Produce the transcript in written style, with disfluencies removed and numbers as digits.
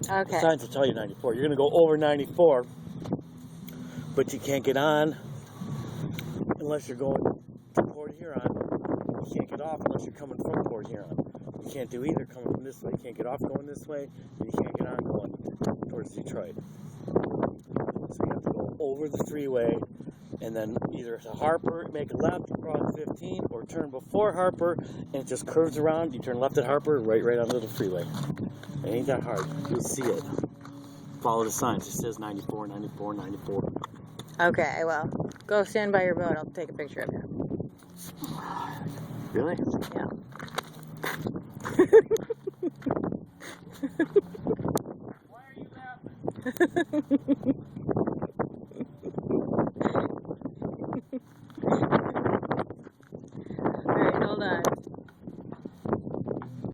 Okay. The signs will tell you 94. You're going to go over 94, but you can't get on unless you're going to Port Huron. You can't get off unless you're coming from Port Huron. You can't do either coming from this way. You can't get off going this way, and you can't get on going towards Detroit. So you have to go over the freeway, and then either to Harper, make a left, cross 15, or turn before Harper, and it just curves around. You turn left at Harper, right onto the freeway. It ain't that hard. You'll see it. Follow the signs. It says 94, 94, 94. Okay, well, go stand by your boat. I'll take a picture of you. Really? Yeah.